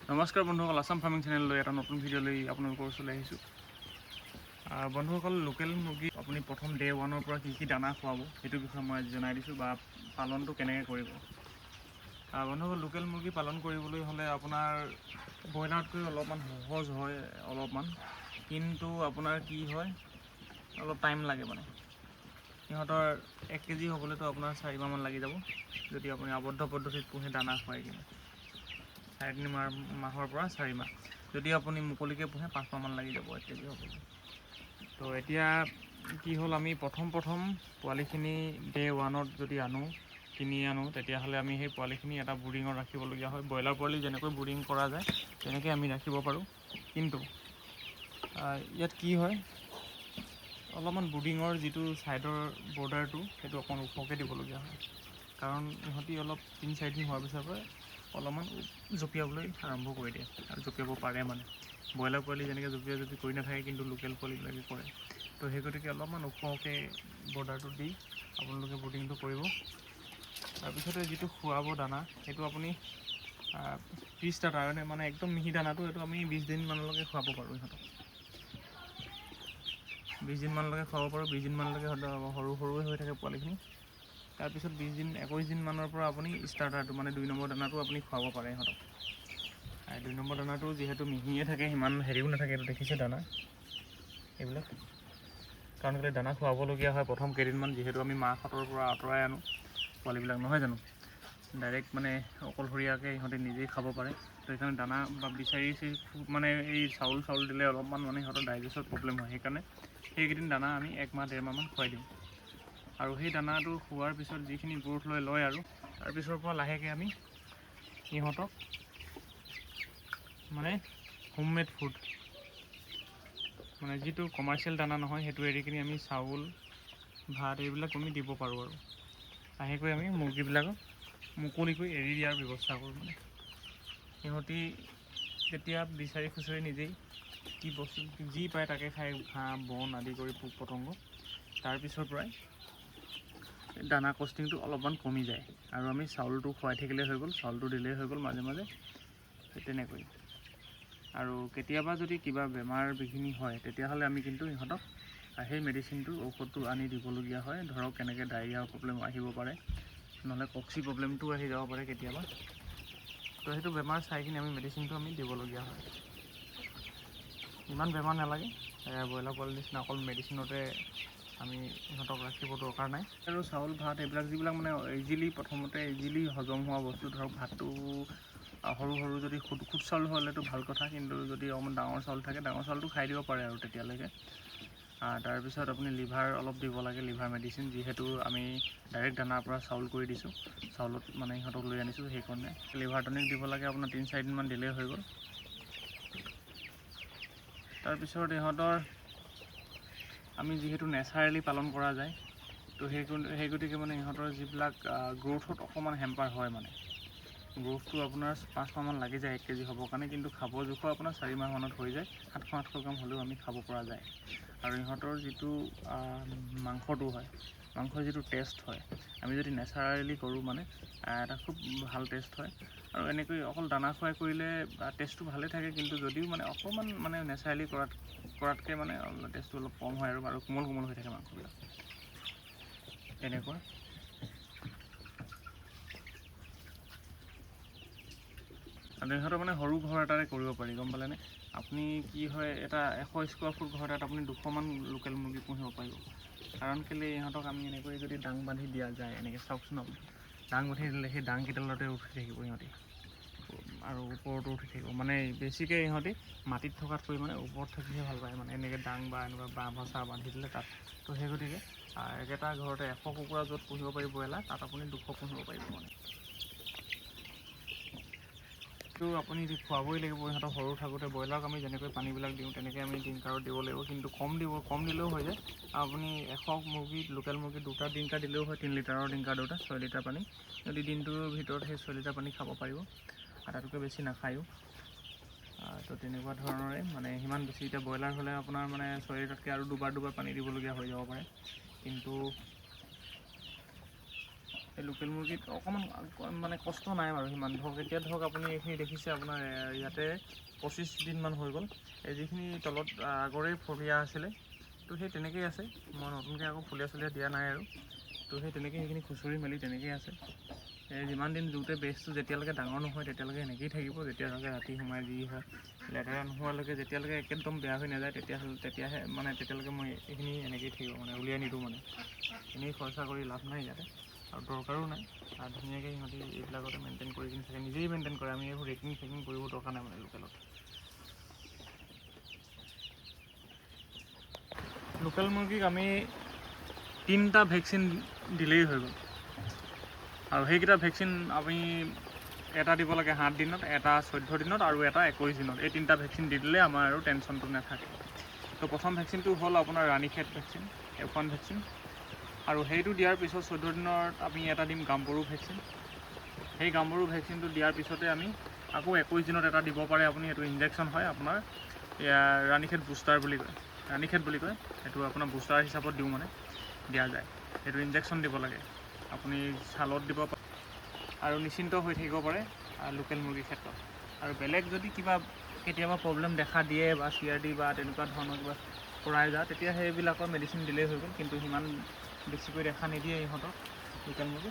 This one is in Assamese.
নমস্কাৰ বন্ধুসকল, আসাম ফাৰ্মিং চেনেললৈ এটা নতুন ভিডিঅ' লৈ আপোনালোকৰ ওচৰলৈ আহিছোঁ। বন্ধুসকল, লোকেল মুৰ্গী আপুনি প্ৰথম ডে 1ৰ পৰা কি দানা খুৱাব সেইটো বিষয়ে মই জনাই দিছোঁ বা পালনটো কেনেকৈ কৰিব। বন্ধুসকল, লোকেল মুৰ্গী পালন কৰিবলৈ হ'লে আপোনাৰ ব্ৰইলাৰতকৈ অলপমান সহজ হয় কিন্তু আপোনাৰ কি হয়, অলপ টাইম লাগে মানে। সিহঁতৰ 1 কেজি হ'বলৈতো আপোনাৰ 4 মাহমান লাগি যাব যদি আপুনি আবদ্ধ পদ্ধতিত পোহে দানা খুৱাই কিনে। 3.5 মাহৰ পৰা 4 মাহ। যদি আপুনি মুকলিকৈ পোহে 5 মাহমান লাগি যাব 1 কেজি হ'বলৈ। তো এতিয়া কি হ'ল, আমি প্ৰথম পোৱালিখিনি ডে 1ত যদি কিনি আনো তেতিয়াহ'লে আমি সেই পোৱালিখিনি এটা বুৰিঙত ৰাখিবলগীয়া হয়। ব্ৰইলাৰ পোৱালি যেনেকৈ বুৰিং কৰা যায় তেনেকৈ আমি ৰাখিব পাৰোঁ, কিন্তু ইয়াত কি হয়, অলপমান বুৰিঙৰ যিটো ছাইডৰ বৰ্ডাৰটো সেইটো অকণ ওখকৈ দিবলগীয়া হয়। কাৰণ ইহঁতি অলপ 3-4 দিন হোৱাৰ পিছৰ পৰা অলপমান জঁপিয়াবলৈ আৰম্ভ কৰি দিয়ে আৰু জঁপিয়াব পাৰে মানে। ব্ৰইলাৰ পোৱালি যেনেকৈ জঁপিয়াই কৰি নাথাকে, কিন্তু লোকেল পোৱালিবিলাকে কৰে। তো সেই গতিকে অলপমান ওখকৈ বৰ্ডাৰটো দি আপোনালোকে বুটিংটো কৰিব। তাৰপিছতে যিটো খুৱাব দানা সেইটো আপুনি পিচ দানা মানে একদম মিহি দানাটো এইটো আমি 20 দিনমানলৈকে খুৱাব পাৰোঁ ইহঁতক। 20 দিনমানলৈকে খুৱাব পাৰোঁ। 20 দিনমানলৈকে সৰুৱে হৈ থাকে পোৱালিখিনি। তাৰপিছত 21 দিনমানৰ পৰা আপুনি ষ্টাৰ্টাৰটো মানে 2 নম্বৰ দানাটো আপুনি খুৱাব পাৰে ইহঁতক। 2 নম্বৰ দানাটো যিহেতু মিহিয়ে থাকে, সিমান হেৰিও নাথাকে, এইটো দেখিছে দানা এইবিলাক। কাৰণ কেলৈ দানা খুৱাবলগীয়া হয় প্ৰথম কেইদিনমান, যিহেতু আমি মাকহঁতৰ পৰা আঁতৰাই আনো পোৱালিবিলাক, নহয় জানো। ডাইৰেক্ট মানে অকলশৰীয়াকৈ ইহঁতে নিজেই খাব পাৰে। তো সেইকাৰণে দানা বা বিচাৰি মানে এই চাউল দিলে অলপমান মানে সিহঁতৰ ডাইজেষ্টৰ প্ৰব্লেম হয়। সেইকাৰণে সেইকেইদিন দানা আমি 1 মাহ 1.5 মাহমান খুৱাই দিওঁ। আৰু সেই দানাটো খোৱাৰ পিছত যিখিনি গ্ৰোথ লয় আৰু তাৰপিছৰ পৰা লাহেকৈ আমি সিহঁতক মানে হোমমেড ফুড, মানে যিটো কমাৰ্চিয়েল দানা নহয় সেইটো এৰি কিনি আমি চাউল, ভাত এইবিলাক আমি দিব পাৰোঁ। আৰু লাহেকৈ আমি মুৰ্গীবিলাকক মুকলিকৈ এৰি দিয়াৰ ব্যৱস্থা কৰোঁ। মানে সিহঁতি তেতিয়া বিচাৰি খুচৰি নিজেই কি বস্তু যি পায় তাকে খাই, ঘাঁহ বন আদি কৰি পোক পতংগ। তাৰপিছৰ পৰাই দানা কষ্টিংটো অলপমান কমি যায় আৰু আমি চাউলটো খুৱাই থাকিলেই হৈ গ'ল, চাউলটো দিলেই হৈ গ'ল মাজে মাজে, তেনেকৈ। আৰু কেতিয়াবা যদি কিবা বেমাৰ বিঘিনি হয় তেতিয়াহ'লে আমি কিন্তু ইহঁতক সেই ঔষধটো আনি দিবলগীয়া হয়। ধৰক কেনেকৈ ডায়েৰিয়াৰ প্ৰব্লেম আহিব পাৰে, নহ'লে কক্সি প্ৰব্লেমটো আহি যাব পাৰে কেতিয়াবা। তো সেইটো বেমাৰ চাই কিনি আমি মেডিচিনটো আমি দিবলগীয়া হয়। ইমান বেমাৰ নালাগে, ব্ৰইলাৰ পোৱালিৰ নিচিনা অকল মেডিচিনতে আমি ইহঁতক ৰাখিব দৰকাৰ নাই। আৰু চাউল ভাত এইবিলাক যিবিলাক মানে প্ৰথমতে ইজিলি হজম হোৱা বস্তু, ধৰক ভাতটো সৰু যদি খুদ চাউল হ'লেতো ভাল কথা, কিন্তু যদি অকণমান ডাঙৰ চাউল থাকে ডাঙৰ চাউলটো খাই দিব পাৰে আৰু তেতিয়ালৈকে। তাৰপিছত আপুনি লিভাৰ অলপ দিব লাগে, লিভাৰ মেডিচিন, যিহেতু আমি ডাইৰেক্ট দানাৰ পৰা চাউল কৰি দিছোঁ, চাউলত মানে ইহঁতক লৈ আনিছোঁ, সেইকাৰণে লিভাৰ টনিক দিব লাগে। আপোনাৰ 3-4 দিনমান দিলেই হৈ গ'ল। তাৰপিছত ইহঁতৰ আমি যিহেতু নেচাৰেলি পালন কৰা যায়, তো সেই গতিকে মানে ইহঁতৰ যিবিলাক গ্ৰ'থত অকণমান হেম্পাৰ হয়, মানে গ্ৰ'থটো আপোনাৰ 5 মাহমান লাগি যায় 1 কেজি হ'বৰ কাৰণে, কিন্তু খাব জোখৰ আপোনাৰ 4 মাহমানত হৈ যায়। 700-800 গ্ৰাম হ'লেও আমি খাব পৰা যায়। আৰু ইহঁতৰ যিটো মাংসটো হয়, মাংসৰ যিটো টেষ্ট হয়, আমি যদি নেচাৰেলি কৰোঁ মানে এটা খুব ভাল টেষ্ট হয়। আৰু এনেকৈ অকল দানা খুৱাই কৰিলে টেষ্টটো ভালেই থাকে, কিন্তু যদিও মানে অকণমান মানে নেচাৰেলি কৰাতকৈ মানে টেষ্টটো অলপ কম হয় আৰু কোমল হৈ থাকে মাংসবিলাক, তেনেকুৱা। আৰু ইহঁতৰ মানে সৰু ঘৰ এটাৰে কৰিব পাৰি, গম পালেনে। আপুনি কি হয়, এটা 100 স্কোৱাৰ ফুট ঘৰ এটাত আপুনি 200মান লোকেল মুৰ্গী পুহিব পাৰিব। কাৰণ কেলৈ, ইহঁতক আমি এনেকৈ যদি ডাং বান্ধি দিয়া যায়, এনেকৈ চাওকচোন আপুনি, ডাং বান্ধি দিলে সেই ডাংকেইডালতে উঠি থাকিব সিহঁতি, আৰু ওপৰতো উঠি থাকিব। মানে বেছিকৈ ইহঁতি মাটিত থকাতকৈ মানে ওপৰত থাকিহে ভাল পায়, মানে এনেকৈ ডাং বা এনেকুৱা বাঁহ বান্ধি দিলে তাত। তো সেই গতিকে একেটা ঘৰতে 100 কুকুৰা য'ত পুহিব পাৰিব ব্ৰইলাৰ, তাত আপুনি 200 পুহিব পাৰিব মানে। তো আপুনি খুৱাবই লাগিব ইহঁতক। সৰু থাকোঁতে ব্ৰইলাৰক আমি যেনেকৈ পানীবিলাক দিওঁ তেনেকৈ আমি ড্ৰিংকাৰত দিব লাগিব, কিন্তু কম দিলেও হৈ যায়। আপুনি 100 লোকেল মুৰ্গী 2টা ড্ৰিংকাৰ দিলেও হয়, 3 লিটাৰৰ ড্ৰিংকাৰ 2টা, 6 লিটাৰ পানী। যদি দিনটোৰ ভিতৰত সেই 6 লিটাৰ পানী খাব পাৰিব, আৰু তাতকৈ বেছি নাখায়ো। তো তেনেকুৱা ধৰণৰে মানে সিমান বেছি। এতিয়া ব্ৰইলাৰ হ'লে আপোনাৰ মানে 6 লিটাৰতকৈ আৰু দুবাৰ পানী দিবলগীয়া হৈ যাব পাৰে, কিন্তু এই লোকেল মুৰ্গীত অকণমান মানে কষ্ট নাই বাৰু সিমান। ধৰক এতিয়া ধৰক আপুনি এইখিনি দেখিছে আপোনাৰ ইয়াতে 25 দিনমান হৈ গ'ল। এই যিখিনি তলত আগৰেই ফলিয়া আছিলে তো সেই তেনেকেই আছে। মই নতুনকৈ আকৌ ফলিয়া চলিয়া দিয়া নাই আৰু। তো সেই তেনেকৈ সেইখিনি খুচৰি মেলি তেনেকেই আছে। এই যিমান দিন জোৰতে বেজটো যেতিয়ালৈকে ডাঙৰ নহয় তেতিয়ালৈকে এনেকেই থাকিব। যেতিয়ালৈকে ৰাতি সোমাই যি হয় লেতেৰা নোহোৱালৈকে যেতিয়ালৈকে একদম বেয়া হৈ নাযায় তেতিয়াহে মানে তেতিয়ালৈকে মই এইখিনি এনেকেই থাকিব মানে উলিয়াই নিদিওঁ মানে। এনেই খৰচা কৰি লাভ নাই ইয়াতে আৰু দৰকাৰো নাই। আৰু ধুনীয়াকৈ সিহঁতি এইবিলাকতে মেইনটেইন কৰি কিনি থাকে, নিজেই মেইনটেইন কৰে। আমি এইবোৰ ৰেকিং চেকিং কৰিব দৰকাৰ নাই মানে লোকেলত। লোকেল মুৰ্গীক আমি 3টা ভেকচিন দিলেই হৈ গ'ল। আৰু সেইকেইটা ভেকচিন আমি এটা দিব লাগে 7 দিনত, এটা 14 দিনত আৰু এটা 21 দিনত। এই 3টা ভেকচিন দি দিলে আমাৰ আৰু টেনশ্যনটো নাথাকে। তো প্ৰথম ভেকচিনটো হ'ল আপোনাৰ ৰাণীখেত ভেকচিন, F1 ভেকচিন। আৰু সেইটো দিয়াৰ পিছত 14 দিনত আমি এটা দিম গাম্বৰু ভেকচিন। সেই গাম্বৰু ভেকচিনটো দিয়াৰ পিছতে আমি আকৌ 21 দিনত এটা দিব পাৰে আপুনি। সেইটো ইনজেকশ্যন হয় আপোনাৰ ৰাণীখেত বুষ্টাৰ বুলি কয়, ৰাণীখেত বুলি কয়। সেইটো আপোনাৰ বুষ্টাৰ হিচাপত দিওঁ মানে দিয়া যায়। সেইটো ইনজেকশ্যন দিব লাগে, আপুনি ছালত দিব পাৰে আৰু নিশ্চিন্ত হৈ থাকিব পাৰে লোকেল মুৰ্গীৰ ক্ষেত্ৰত। আৰু বেলেগ যদি কিবা কেতিয়াবা প্ৰব্লেম দেখা দিয়ে বা CRD বা তেনেকুৱা ধৰণৰ কিবা কৰাই যায় তেতিয়া সেইবিলাকৰ মেডিচিন দিলেই হৈ গ'ল। কিন্তু সিমান বেছিকৈ দেখা নিদিয়ে ইহঁতক লোকেল মুৰ্গী।